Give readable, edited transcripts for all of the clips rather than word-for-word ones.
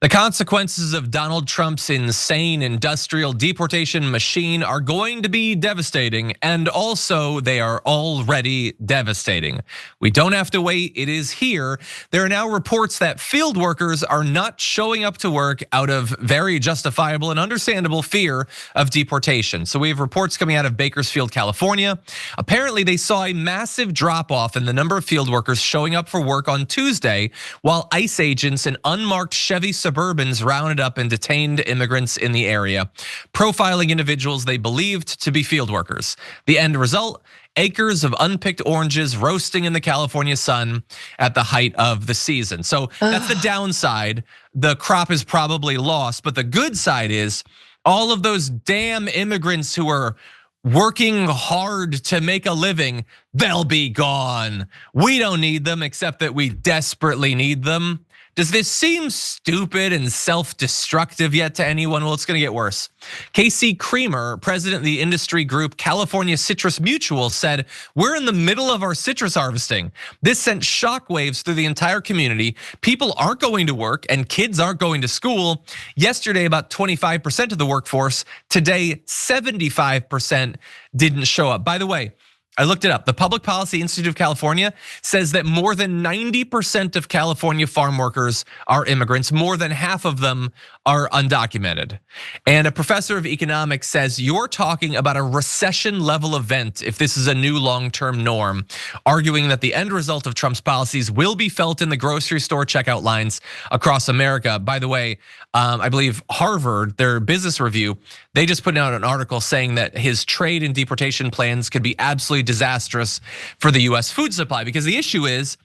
The consequences of Donald Trump's insane industrial deportation machine are going to be devastating, and also they are already devastating. We don't have to wait, it is here. There are now reports that field workers are not showing up to work out of very justifiable and understandable fear of deportation. So we have reports coming out of Bakersfield, California. Apparently they saw a massive drop off in the number of field workers showing up for work on Tuesday, while ICE agents and unmarked Chevy Suburbans rounded up and detained immigrants in the area, profiling individuals they believed to be field workers. The end result: acres of unpicked oranges roasting in the California sun at the height of the season. So that's the downside. The crop is probably lost, but the good side is all of those damn immigrants who are working hard to make a living, they'll be gone. We don't need them, except that we desperately need them. Does this seem stupid and self-destructive yet to anyone? Well, it's gonna get worse. Casey Creamer, president of the industry group California Citrus Mutual, said, "We're in the middle of our citrus harvesting. This sent shockwaves through the entire community. People aren't going to work and kids aren't going to school. Yesterday, about 25% of the workforce. Today, 75% didn't show up." By the way, I looked it up. The Public Policy Institute of California says that more than 90% of California farm workers are immigrants. More than half of them are undocumented. And a professor of economics says you're talking about a recession level event if this is a new long-term norm, arguing that the end result of Trump's policies will be felt in the grocery store checkout lines across America. By the way, I believe Harvard, their business review, they just put out an article saying that his trade and deportation plans could be absolutely disastrous for the US food supply, because the issue is,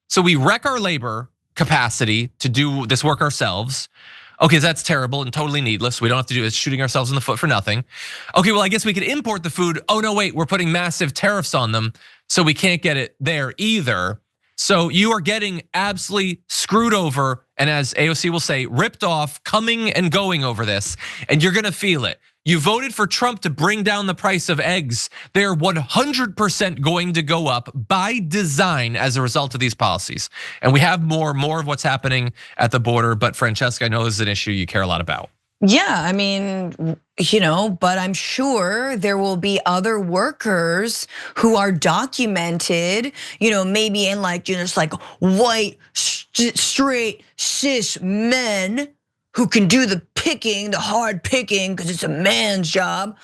so we wreck our labor capacity to do this work ourselves. Okay, that's terrible and totally needless. We don't have to do it, shooting ourselves in the foot for nothing. Okay, well, I guess we could import the food. Oh no, wait, we're putting massive tariffs on them, so we can't get it there either. So you are getting absolutely screwed over, and as AOC will say, ripped off, coming and going over this, and you're gonna feel it. You voted for Trump to bring down the price of eggs. They're 100% going to go up by design as a result of these policies. And we have more of what's happening at the border, but Francesca, I know this is an issue you care a lot about. Yeah, I mean, but I'm sure there will be other workers who are documented, maybe in just like white, straight, cis men who can do the picking, the hard picking, because it's a man's job.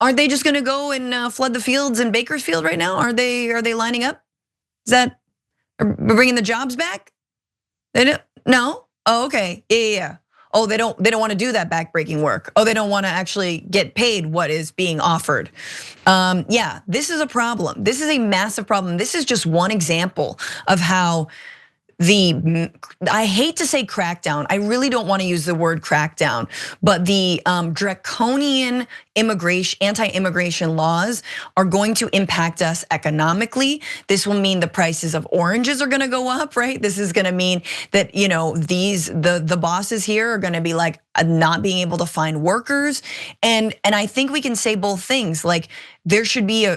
Aren't they just gonna go and flood the fields in Bakersfield right now? Are they lining up? Is that bringing the jobs back? They don't, no? Oh, okay, yeah. Oh, they don't want to do that backbreaking work. Oh, they don't want to actually get paid what is being offered. Yeah, this is a problem. This is a massive problem. This is just one example of how I hate to say crackdown. I really don't want to use the word crackdown, but the draconian anti-immigration laws are going to impact us economically. This will mean the prices of oranges are going to go up, right? This is going to mean that the bosses here are going to be like not being able to find workers, and I think we can say both things. Like there should be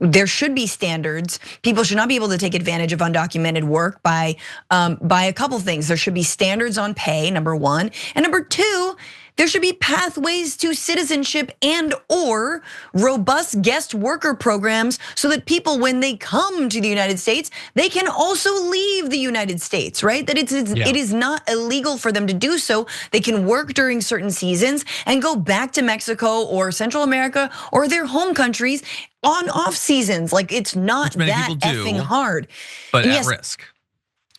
there should be standards. People should not be able to take advantage of undocumented work by a couple things. There should be standards on pay, number one, and number two, there should be pathways to citizenship and or robust guest worker programs so that people, when they come to the United States, they can also leave the United States, right? That it is not illegal for them to do so. They can work during certain seasons and go back to Mexico or Central America or their home countries on off seasons. Like it's not that effing hard. But at risk.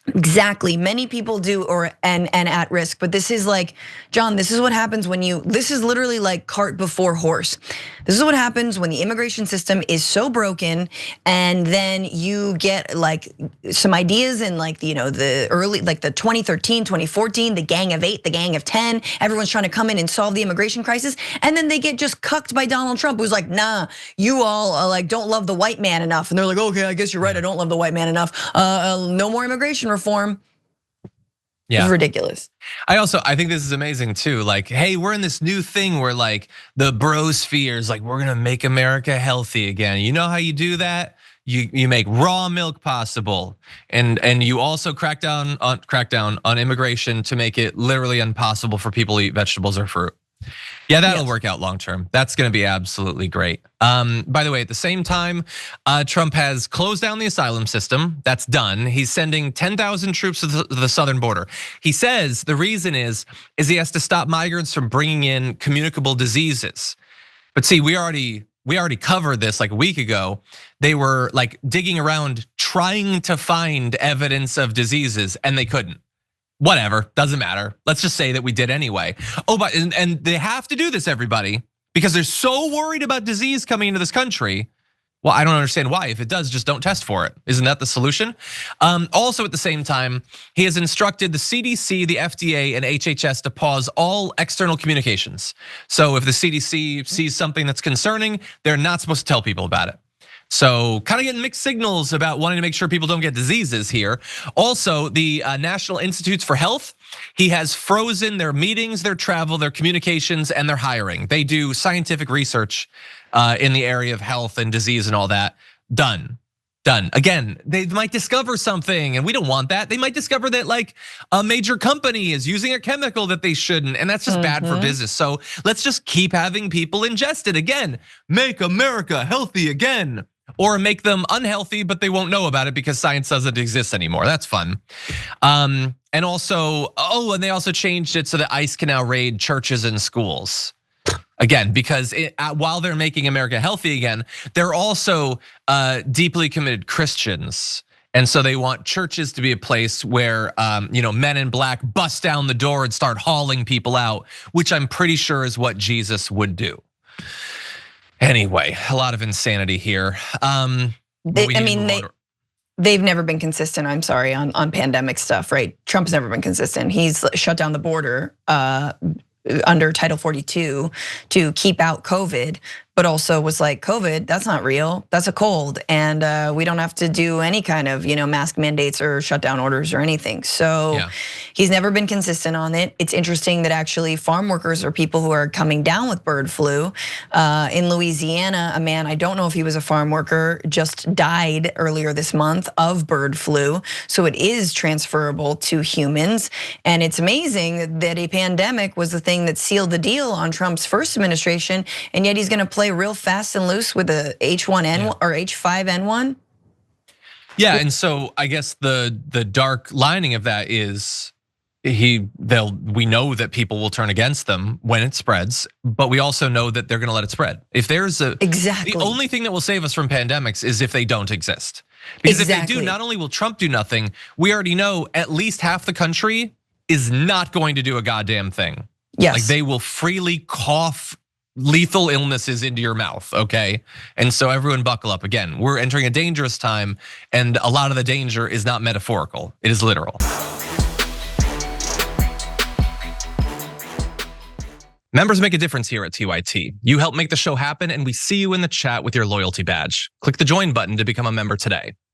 Exactly, many people do and at risk, but this is like, John, this is what happens when this is literally like cart before horse. This is what happens when the immigration system is so broken, and then you get like some ideas in like the early, like the 2013, 2014, the Gang of 8, the Gang of 10. Everyone's trying to come in and solve the immigration crisis, and then they get just cucked by Donald Trump, who's like, nah, you all like don't love the white man enough, and they're like, okay, I guess you're right, I don't love the white man enough. No more immigration reform. Yeah, it's ridiculous. I think this is amazing too. Like, hey, we're in this new thing where like the brosphere is like, we're gonna make America healthy again. You know how you do that? You make raw milk possible, and you also crackdown on immigration to make it literally impossible for people to eat vegetables or fruit. Yeah, that'll work out long term. That's gonna be absolutely great. By the way, at the same time, Trump has closed down the asylum system. That's done. He's sending 10,000 troops to the southern border. He says the reason is he has to stop migrants from bringing in communicable diseases. But see, we already covered this like a week ago. They were like digging around trying to find evidence of diseases and they couldn't. Whatever, doesn't matter. Let's just say that we did anyway. Oh, but and they have to do this, everybody, because they're so worried about disease coming into this country. Well, I don't understand why. If it does, just don't test for it. Isn't that the solution? Also, at the same time, he has instructed the CDC, the FDA, and HHS to pause all external communications. So if the CDC sees something that's concerning, they're not supposed to tell people about it. So kind of getting mixed signals about wanting to make sure people don't get diseases here. Also, the National Institutes for Health, he has frozen their meetings, their travel, their communications, and their hiring. They do scientific research in the area of health and disease and all that. Done. Again, they might discover something and we don't want that. They might discover that like a major company is using a chemical that they shouldn't, and that's just bad for business. So let's just keep having people ingest it again. Make America healthy again. Or make them unhealthy, but they won't know about it because science doesn't exist anymore. That's fun. And also, and they also changed it so that ICE can now raid churches and schools. Again, because while they're making America healthy again, they're also deeply committed Christians. And so they want churches to be a place where men in black bust down the door and start hauling people out, which I'm pretty sure is what Jesus would do. Anyway, a lot of insanity here. They've never been consistent, I'm sorry, on pandemic stuff, right? Trump's never been consistent. He's shut down the border under Title 42 to keep out COVID, but also was like, COVID, that's not real, that's a cold. And we don't have to do any kind of mask mandates or shutdown orders or anything. So he's never been consistent on it. It's interesting that actually farm workers are people who are coming down with bird flu. In Louisiana, a man, I don't know if he was a farm worker, just died earlier this month of bird flu. So it is transferable to humans. And it's amazing that a pandemic was the thing that sealed the deal on Trump's first administration, and yet he's gonna play real fast and loose with the H1N1 or H5N1. Yeah, and so I guess the dark lining of that is we know that people will turn against them when it spreads, but we also know that they're gonna let it spread. If there's the only thing that will save us from pandemics is if they don't exist. Because if they do, not only will Trump do nothing, we already know at least half the country is not going to do a goddamn thing. Yes. Like they will freely cough lethal illnesses into your mouth, okay? And so everyone buckle up. Again, we're entering a dangerous time, and a lot of the danger is not metaphorical, it is literal. Members make a difference here at TYT. You help make the show happen, and we see you in the chat with your loyalty badge. Click the join button to become a member today.